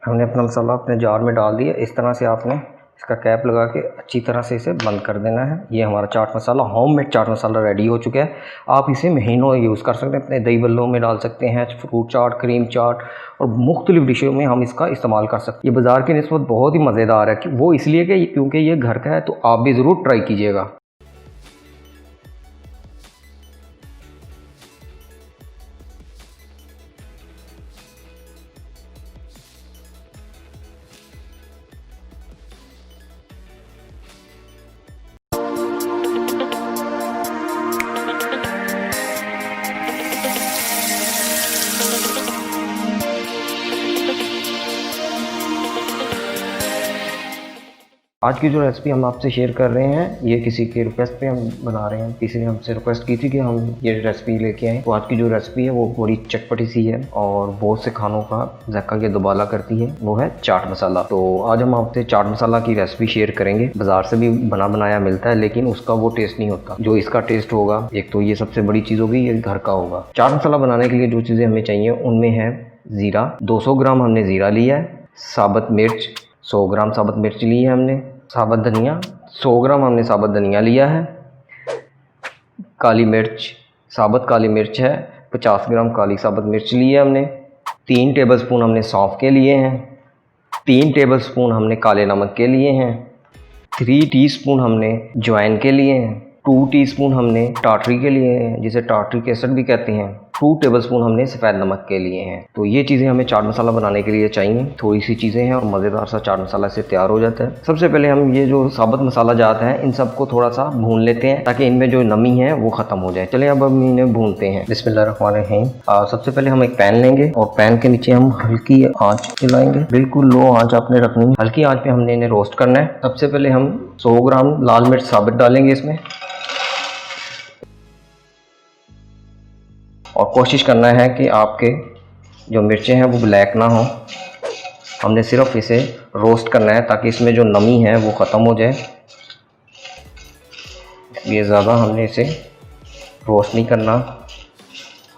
हमने अपना मसाला अपने जार में डाल दिया। इस तरह से आपने इसका कैप लगा के अच्छी तरह से इसे बंद कर देना है। ये हमारा चाट मसाला, होममेड चाट मसाला रेडी हो चुका है। आप इसे महीनों यूज़ कर सकते हैं, अपने दही बल्लों में डाल सकते हैं, फ्रूट चाट, क्रीम चाट और मुख्तलिफ़ डिशों में हम इसका इस्तेमाल कर सकते हैं। ये बाज़ार की निस्बत बहुत ही मज़ेदार है कि वो इसलिए कि क्योंकि ये घर का है, तो आप भी ज़रूर ट्राई कीजिएगा। आज की जो रेसिपी हम आपसे शेयर कर रहे हैं, ये किसी के रिक्वेस्ट पे हम बना रहे हैं। किसी ने हमसे रिक्वेस्ट की थी कि हम ये रेसिपी लेके आएँ। तो आज की जो रेसिपी है वो बड़ी चटपटी सी है और बहुत से खानों का ज़ायका के दुबाला करती है, वो है चाट मसाला। तो आज हम आपसे चाट मसाला की रेसिपी शेयर करेंगे। बाज़ार से भी बना बनाया मिलता है, लेकिन उसका वो टेस्ट नहीं होता जो इसका टेस्ट होगा। एक तो ये सबसे बड़ी चीज़ होगी, ये घर का होगा। चाट मसाला बनाने के लिए जो चीज़ें हमें चाहिए उनमें है ज़ीरा, 200 ग्राम हमने ज़ीरा लिया है। साबुत मिर्च 100 ग्राम साबुत मिर्च ली है हमने। साबुत धनिया 100 ग्राम हमने साबुत धनिया लिया है। काली मिर्च, साबुत काली मिर्च है 50 ग्राम काली साबुत मिर्च ली है हमने। 3 टेबलस्पून हमने सौंफ के लिए हैं। 3 टेबलस्पून हमने काले नमक के लिए हैं। 3 टीस्पून हमने अजवाइन के लिए हैं। 2 टीस्पून हमने टाटरी के लिए हैं, जिसे टाटरिक एसिड भी कहते हैं। 2 टेबलस्पून हमने सफ़ेद नमक के लिए हैं। तो ये चीज़ें हमें चाट मसाला बनाने के लिए चाहिए। थोड़ी सी चीज़ें हैं और मज़ेदार सा चाट मसाला से तैयार हो जाता है। सबसे पहले हम ये जो साबुत मसाला जात हैं, इन सबको थोड़ा सा भून लेते हैं ताकि इनमें जो नमी है वो ख़त्म हो जाए। चलिए अब हम इन्हें भूनते हैं। बिस्मिल्लाहिर्रहमानिर्रहीम। सबसे पहले हम एक पैन लेंगे और पैन के नीचे हम हल्की आँच चलाएँगे। बिल्कुल लो आँच आपने रखनी है। हल्की आँच पे हमने इन्हें रोस्ट करना है। सबसे पहले हम 100 ग्राम लाल मिर्च साबुत डालेंगे इसमें और कोशिश करना है कि आपके जो मिर्चें हैं वो ब्लैक ना हो। हमने सिर्फ इसे रोस्ट करना है ताकि इसमें जो नमी है वो ख़त्म हो जाए। ये ज़्यादा हमने इसे रोस्ट नहीं करना,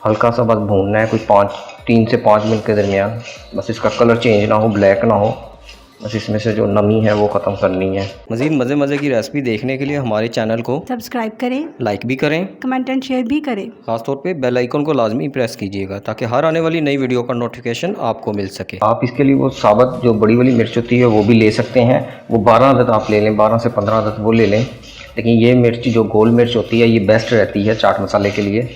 हल्का सा बस भूनना है, कोई 3 से 5 मिनट के दरमियान। बस इसका कलर चेंज ना हो, ब्लैक ना हो, बस इसमें से जो नमी है वो ख़त्म करनी है। मज़ीद मज़े की रेसिपी देखने के लिए हमारे चैनल को सब्सक्राइब करें, लाइक भी करें, कमेंट एंड शेयर भी करें। खासतौर पे बेल आइकन को लाजमी प्रेस कीजिएगा ताकि हर आने वाली नई वीडियो का नोटिफिकेशन आपको मिल सके। आप इसके लिए वो साबुत जो बड़ी वाली मिर्च होती है वो भी ले सकते हैं। वो 12 अदद आप ले लें, 12 से 15 अदद वो ले लें। लेकिन ये मिर्च जो गोल मिर्च होती है ये बेस्ट रहती है चाट मसाले के लिए।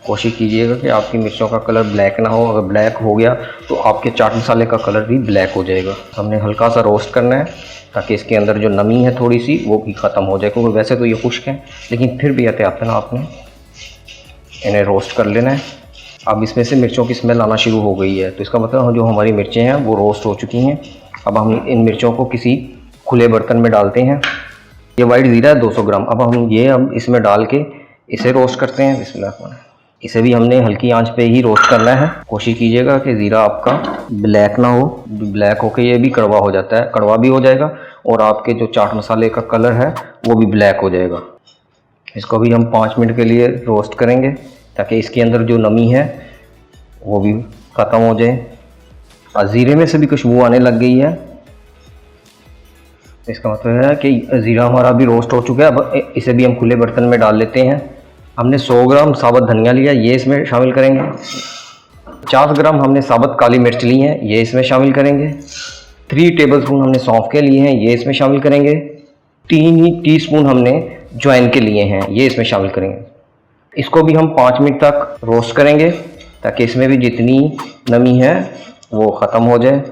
कोशिश कीजिएगा कि आपकी मिर्चों का कलर ब्लैक ना हो। अगर ब्लैक हो गया तो आपके चाट मसाले का कलर भी ब्लैक हो जाएगा। हमने हल्का सा रोस्ट करना है ताकि इसके अंदर जो नमी है थोड़ी सी वो भी ख़त्म हो जाए, क्योंकि वैसे तो ये खुश्क है लेकिन फिर भी एहतियातन आपने इन्हें रोस्ट कर लेना है। अब इसमें से मिर्चों की स्मेल आना शुरू हो गई है, तो इसका मतलब जो हमारी मिर्चें हैं वो रोस्ट हो चुकी हैं। अब हम इन मिर्चों को किसी खुले बर्तन में डालते हैं। ये वाइट ज़ीरा है 200 ग्राम। अब हम इसमें डाल के इसे रोस्ट करते हैं। बिस्मिल्लाह। इसे भी हमने हल्की आंच पे ही रोस्ट करना है। कोशिश कीजिएगा कि ज़ीरा आपका ब्लैक ना हो। ब्लैक होके ये भी कड़वा हो जाता है, कड़वा भी हो जाएगा और आपके जो चाट मसाले का कलर है वो भी ब्लैक हो जाएगा। इसको भी हम 5 मिनट के लिए रोस्ट करेंगे ताकि इसके अंदर जो नमी है वो भी ख़त्म हो जाए। और ज़ीरे में से भी खुशबू आने लग गई है, इसका मतलब है कि ज़ीरा हमारा भी रोस्ट हो चुका है। अब इसे भी हम खुले बर्तन में डाल लेते हैं। हमने 100 ग्राम साबुत धनिया लिया, ये इसमें शामिल करेंगे। 50 ग्राम हमने साबुत काली मिर्च ली हैं, ये इसमें शामिल करेंगे। 3 टेबलस्पून हमने सौंफ के लिए हैं, ये इसमें शामिल करेंगे। 3 टीस्पून हमने अजवाइन के लिए हैं, ये इसमें शामिल करेंगे। इसको भी हम 5 मिनट तक रोस्ट करेंगे ताकि इसमें भी जितनी नमी है वो ख़त्म हो जाए।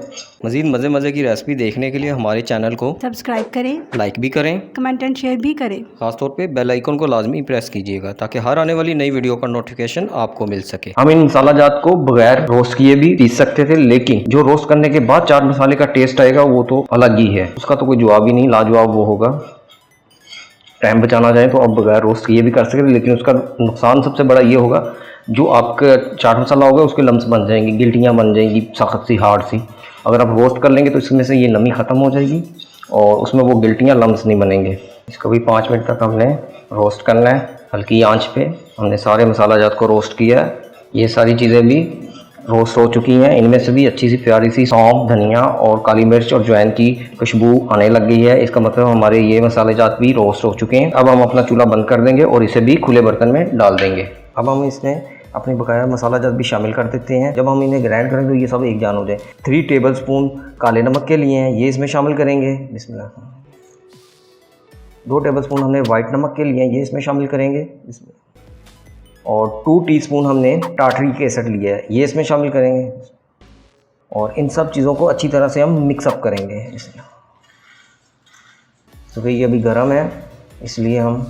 मज़ीद मज़े की रेसिपी देखने के लिए हमारे चैनल को सब्सक्राइब करें, लाइक भी करें, कमेंट एंड शेयर भी करें। खासतौर पे बेल आइकन को लाजमी प्रेस कीजिएगा ताकि हर आने वाली नई वीडियो का नोटिफिकेशन आपको मिल सके। हम इन मसाला जात को बगैर रोस्ट किए भी पीस सकते थे, लेकिन जो रोस्ट करने के बाद चाट मसाले का टेस्ट आएगा वो तो अलग ही है, उसका तो कोई जवाब ही नहीं, लाजवाब वो होगा। टाइम बचाना चाहें तो आप बगैर रोस्ट किए भी कर सकते हैं, लेकिन उसका नुकसान सबसे बड़ा ये होगा जो आपका चाट मसाला होगा उसके लम्स बन जाएंगी, गिल्टियाँ बन जाएंगी, सख्त सी, हार्ड सी। अगर आप रोस्ट कर लेंगे तो इसमें से ये नमी ख़त्म हो जाएगी और उसमें वो गिल्टियाँ, लम्स नहीं बनेंगे। इसको भी 5 मिनट तक हमने रोस्ट करना है हल्की आंच पे। हमने सारे मसाला जात को रोस्ट किया है, ये सारी चीज़ें भी रोस्ट हो चुकी हैं। इनमें से भी अच्छी सी प्यारी सी सौंफ, धनिया और काली मिर्च और अजवाइन की खुशबू आने लग गई है। इसका मतलब हमारे ये मसाले जात भी रोस्ट हो चुके हैं। अब हम अपना चूल्हा बंद कर देंगे और इसे भी खुले बर्तन में डाल देंगे। अब हम इसमें अपने बकाया मसाला जात भी शामिल कर देते हैं। जब हम इन्हें ग्राइंड करेंगे तो ये सब एक जान हो जाए। 3 टेबलस्पून काले नमक के लिए हैं, ये इसमें शामिल करेंगे। बिस्मिल्लाह। 2 टेबलस्पून हमने वाइट नमक के लिए हैं, ये इसमें शामिल करेंगे। और 2 टीस्पून हमने टाटरी केसर लिया है, ये इसमें शामिल करेंगे। और इन सब चीज़ों को अच्छी तरह से हम मिक्सअप करेंगे। तो ये अभी गर्म है, इसलिए हम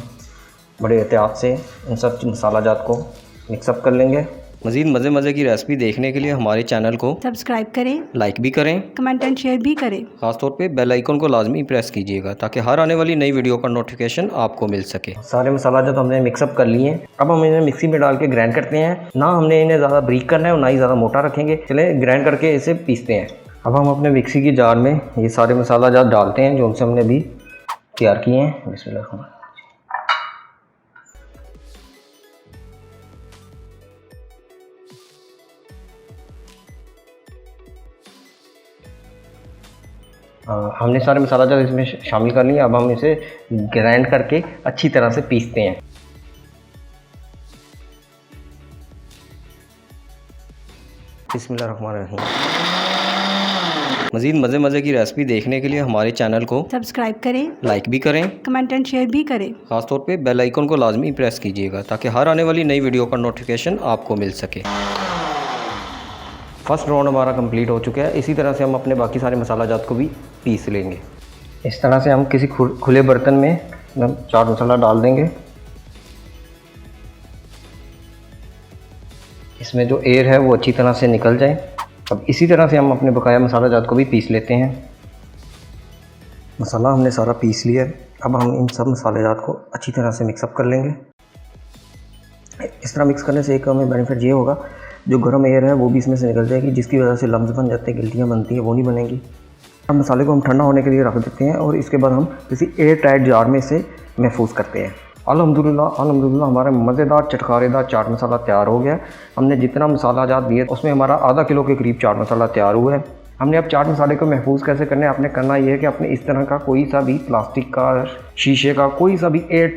बड़े एहतियात से इन सब मसाला जात को मिक्सअप कर लेंगे। मज़ीद मज़े की रेसिपी देखने के लिए हमारे चैनल को सब्सक्राइब करें, लाइक भी करें, कमेंट एंड शेयर भी करें। ख़ासतौर पे बेल आइकन को लाजमी प्रेस कीजिएगा ताकि हर आने वाली नई वीडियो का नोटिफिकेशन आपको मिल सके। सारे मसाला जो हमने मिक्सअप कर लिए हैं, अब हम इन्हें मिक्सी में डाल के ग्राइंड करते हैं। ना हमने इन्हें ज़्यादा बारीक करना है और ना ही ज़्यादा मोटा रखेंगे। चले ग्राइंड करके इसे पीसते हैं। अब हम अपने मिक्सी की जार में ये सारे मसाला जात डालते हैं जो उनसे हमने भी तैयार किए हैं। बिस्मिल्लाह। हमने सारे मसाला जात इसमें शामिल कर लिए। अब हम इसे ग्राइंड करके अच्छी तरह से पीसते हैं। बिस्मिल्लाहिर्रहमानिर्रहीम। मज़ीद मज़े की रेसिपी देखने के लिए हमारे चैनल को सब्सक्राइब करें, लाइक भी करें, कमेंट एंड शेयर भी करें। ख़ासतौर पे बेल आइकन को लाजमी प्रेस कीजिएगा ताकि हर आने वाली नई वीडियो का नोटिफिकेशन आपको मिल सके। फर्स्ट राउंड हमारा कंप्लीट हो चुका है। इसी तरह से हम अपने बाकी सारे मसाला जात को भी पीस लेंगे। इस तरह से हम किसी खुले बर्तन में चाट मसाला डाल देंगे। इसमें जो एयर है वो अच्छी तरह से निकल जाए। अब इसी तरह से हम अपने बकाया मसाला जात को भी पीस लेते हैं। मसाला हमने सारा पीस लिया है। अब हम इन सब मसाले जात को अच्छी तरह से मिक्सअप कर लेंगे। इस तरह मिक्स करने से एक हमें बेनिफिट ये होगा, जो गर्म एयर है वो भी इसमें से निकल जाएगी, जिसकी वजह से लम्स बन जाते हैं, गिल्टियाँ बनती हैं, वो नहीं बनेंगी। अब मसाले को हम ठंडा होने के लिए रख देते हैं और इसके बाद हम किसी एयर टाइट जार में इसे महफूज करते हैं। अल्हम्दुलिल्लाह हमारा मज़ेदार चटखारेदार चाट मसाला तैयार हो गया। हमने जितना मसाला जात दिए उसमें हमारा आधा किलो के करीब चाट मसाला तैयार हुआ है। हमने अब चाट मसाले को महफूज कैसे करना है, आपने करना ये है कि आपने इस तरह का कोई सा भी प्लास्टिक का, शीशे का, कोई सा भी एयर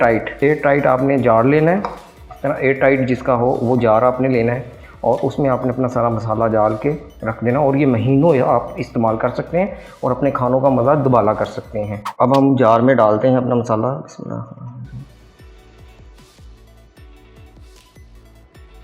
टाइट आपने जार लेना है। इस तरह एयर टाइट जिसका हो वो जार आपने लेना है और उसमें आपने अपना सारा मसाला डाल के रख देना और ये महीनों आप इस्तेमाल कर सकते हैं और अपने खानों का मज़ा दुबाला कर सकते हैं। अब हम जार में डालते हैं अपना मसाला। बिस्मिल्लाह।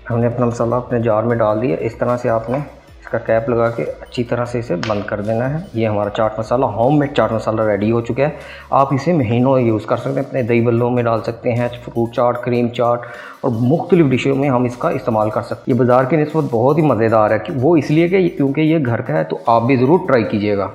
हमने अपना मसाला अपने जार में डाल दिया। इस तरह से आपने इसका कैप लगा के अच्छी तरह से इसे बंद कर देना है। ये हमारा चाट मसाला, होममेड चाट मसाला रेडी हो चुका है। आप इसे महीनों यूज़ कर सकते हैं, अपने दही बल्लों में डाल सकते हैं, फ्रूट चाट, क्रीम चाट और मुख्तलिफ़ डिशों में हम इसका इस्तेमाल कर सकते हैं। ये बाज़ार की निस्बत बहुत ही मज़ेदार है, वो इसलिए कि क्योंकि ये घर का है, तो आप भी ज़रूर ट्राई कीजिएगा।